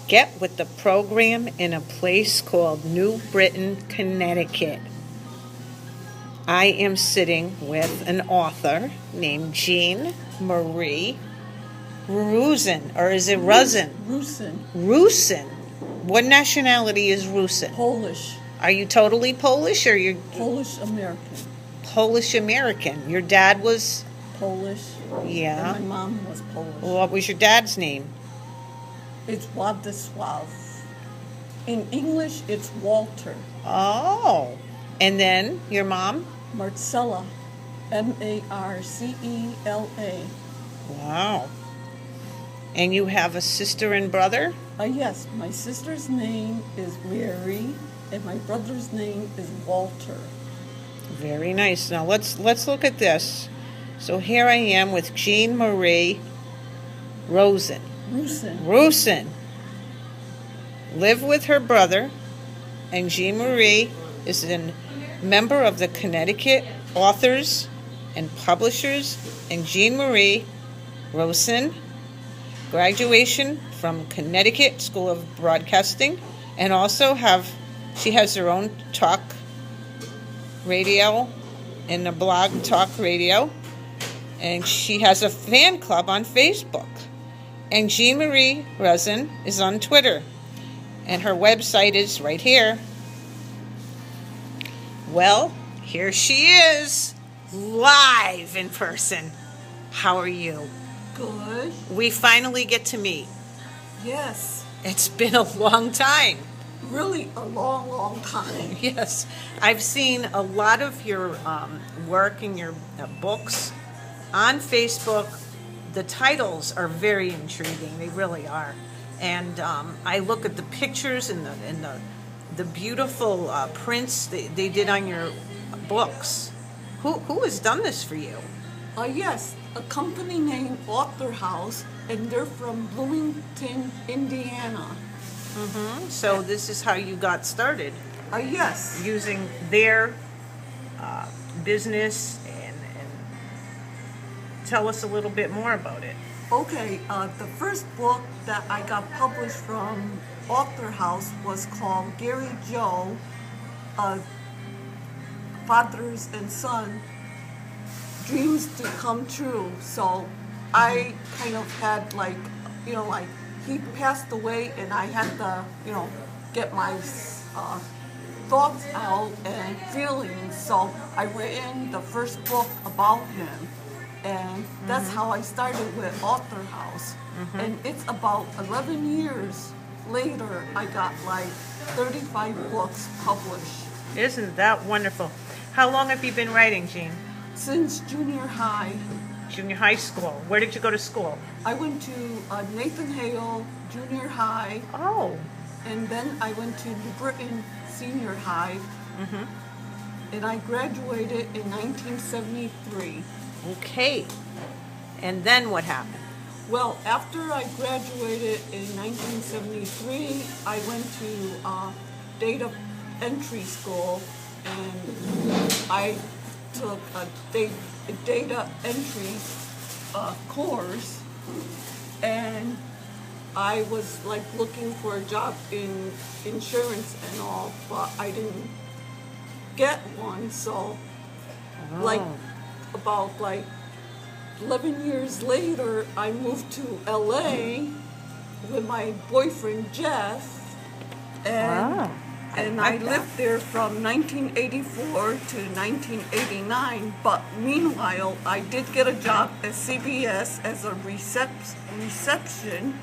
Get with the program in a place called New Britain, Connecticut. I am sitting with an author named Jean Marie Rusin, or is it Rusin? Rusin. Rusin. What nationality is Rusin? Polish. Are you totally Polish, or you're Polish American. Polish American? Your dad was Polish. Yeah. And my mom was Polish. What was your dad's name? It's Władysław. In English, it's Walter. Oh. And then your mom? Marcella. Marcela. Wow. And you have a sister and brother? Yes, my sister's name is Mary, and my brother's name is Walter. Very nice. Now let's look at this. So here I am with Jean Marie Rusin. Live with her brother, and Jean Marie is a member of the Connecticut Authors and Publishers, and Jean Marie Rusin, graduation from Connecticut School of Broadcasting, and also she has her own talk radio and a blog, Talk Radio, and she has a fan club on Facebook. And Jean Marie Rusin is on Twitter, and her website is right here. Well, here she is, live in person. How are you? Good. We finally get to meet. Yes. It's been a long time. Really a long, long time. Yes. I've seen a lot of your work and your books on Facebook. The titles are very intriguing. They really are. And I look at the pictures and the beautiful prints they did on your books. Who has done this for you? Yes, a company named Author House, and they're from Bloomington, Indiana. Mm-hmm. So this is how you got started. Yes. Using their business, and tell us a little bit more about it. Okay, the first book that I got published from Author House was called Gary Joe, Fathers and Son, Dreams to Come True. So I kind of had he passed away, and I had to, get my thoughts out and feelings. So I written the first book about him. And that's how I started with Author House. And it's about 11 years later, I got 35 books published. Isn't that wonderful? How long have you been writing, Jean? Since junior high. Junior high school. Where did you go to school? I went to Nathan Hale Junior High. Oh. And then I went to New Britain Senior High. And I graduated in 1973. Okay. And then what happened? Well, after I graduated in 1973, I went to data entry school, and I took a data entry course, and I was looking for a job in insurance and all, but I didn't get one. So about 11 years later, I moved to LA with my boyfriend Jeff, and I lived there from 1984 to 1989. But meanwhile, I did get a job at CBS as a reception,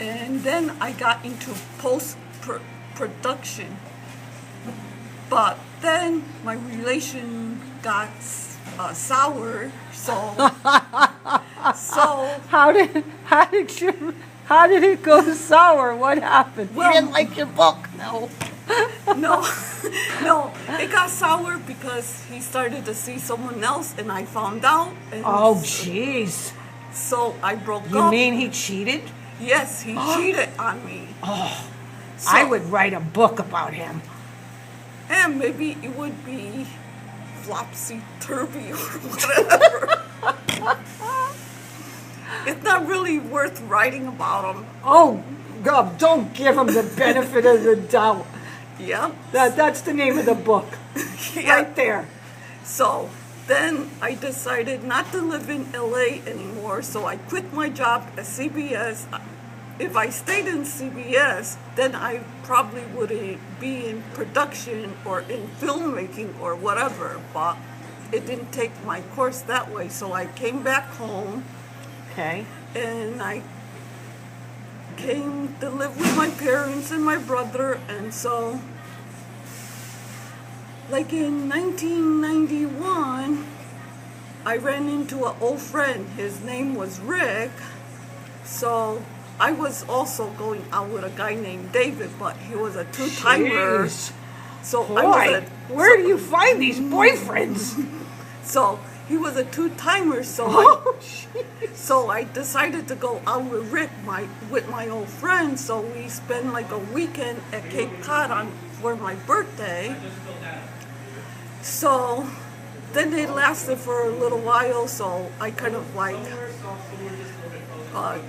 and then I got into post-production. But then my relation got sour, so how did it go sour? What happened? Well, you didn't like your book? No. no, it got sour because he started to see someone else, and I found out. And oh, jeez. So I broke up. You mean he cheated? Yes, he cheated on me. Oh, so, I would write a book about him. And maybe it would be Flopsy Turvy or whatever. It's not really worth writing about him. Oh, Don't give him the benefit of the doubt. Yeah. That's the name of the book. Yeah. Right there. So then I decided not to live in LA anymore, so I quit my job at CBS. If I stayed in CBS, then I probably would be in production or in filmmaking or whatever, but it didn't take my course that way, so I came back home. Okay. And I came to live with my parents and my brother, and so like in 1991 I ran into an old friend. His name was Rick. So I was also going out with a guy named David, but he was a two-timer. Jeez. So Boy, where do you find these boyfriends? So he was a two-timer, so Oh, So I decided to go out with Rick, with my old friend. So we spent like a weekend at Cape Cod for my birthday. So then it lasted for a little while. So I kind of like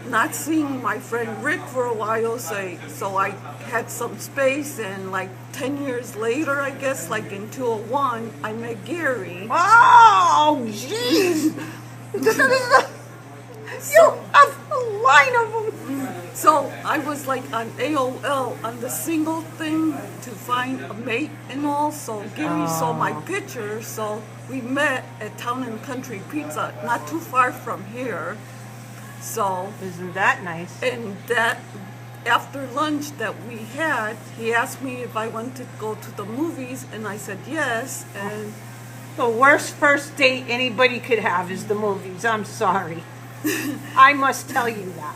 not seeing my friend Rick for a while. So I had some space, and like 10 years later, I guess, like in 2001, I met Gary. Oh, jeez. You have a line of them. So I was like on AOL on the single thing to find a mate and all. So Gary saw my picture. So we met at Town and Country Pizza, not too far from here. So Isn't that nice? and that after lunch that we had, he asked me if I wanted to go to the movies, and I said yes. And The worst first date anybody could have is the movies. I'm sorry. I must tell you that.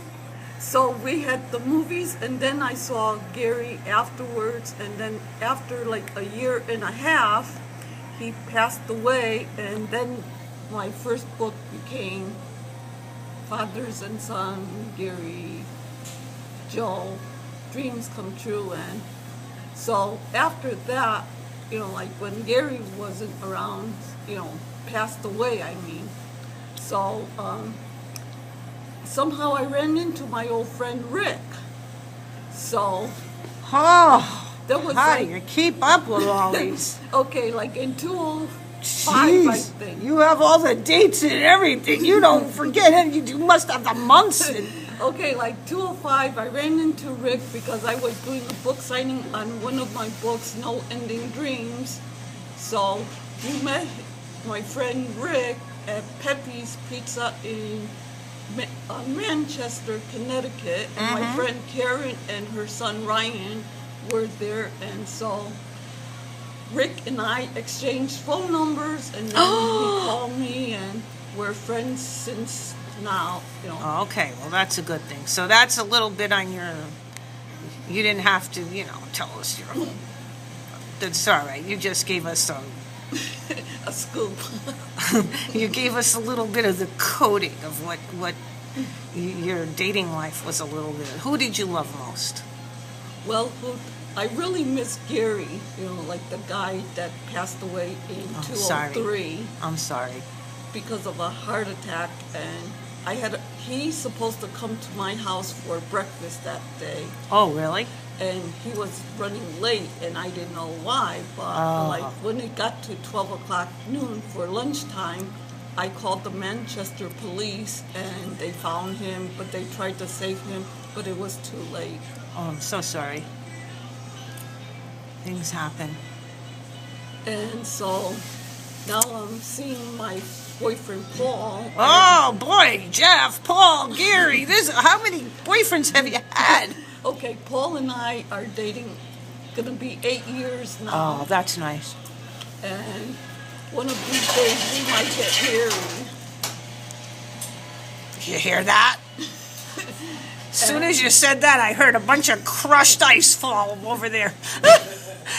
so we had the movies, and then I saw Gary afterwards, and then after like a year and a half, he passed away, and then my first book became Fathers and Son, Gary, Joe, Dreams Come True. And so after that, like when Gary wasn't around, passed away, I mean. So somehow I ran into my old friend Rick. So Oh, that was how do like, you keep up with all these? okay, like in 2005, I Jeez, think. you have all the dates and everything. You don't forget it. You must have the months. Okay, like 2005, I ran into Rick because I was doing a book signing on one of my books, No Ending Dreams. So we met my friend Rick at Pepe's Pizza in Manchester, Connecticut, and my friend Karen and her son Ryan were there, and so Rick and I exchanged phone numbers, and then he called me, and we're friends since now. Okay, well, that's a good thing. So that's a little bit on your. You didn't have to, tell us your. That's all right. You just gave us some. A scoop. You gave us a little bit of the coding of what your dating life was a little bit. Who did you love most? Well, I really miss Gary, like the guy that passed away in 2003 I'm sorry. because of a heart attack, and he's supposed to come to my house for breakfast that day, Oh, really? and he was running late, and I didn't know why, but like when it got to 12 o'clock noon for lunchtime, I called the Manchester police, and they found him, but they tried to save him, but it was too late. Oh, I'm so sorry. Things happen. And so now I'm seeing my boyfriend Paul. Oh boy, Jeff, Paul, Gary. How many boyfriends have you had? Okay, Paul and I are dating, gonna be 8 years now. Oh, that's nice. And one of these days we might get married. You hear that? As soon as you said that, I heard a bunch of crushed ice fall over there.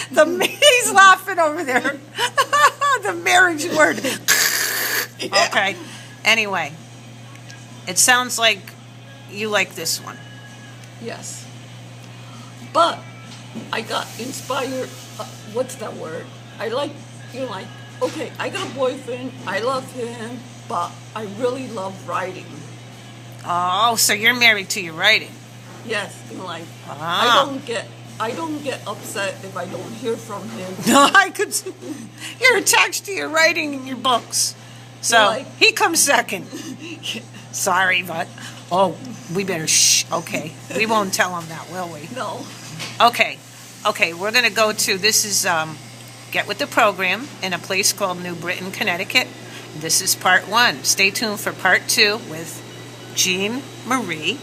He's laughing over there. The marriage word. Okay. Anyway, it sounds like you like this one. Yes. But I got inspired. What's that word? I like, okay, I got a boyfriend. I love him, but I really love writing. Oh, so you're married to your writing. Yes, like Ah. I don't get upset if I don't hear from him. No, I could. You're attached to your writing and your books, so Like- he comes second. Sorry, but we better shh. Okay, we won't tell him that, will we? No. Okay, we're gonna go to this is Get With the Program in a place called New Britain, Connecticut. This is part 1. Stay tuned for part 2 with Jean Marie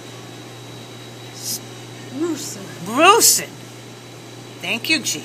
Rusin. Rusin. Thank you, Jean.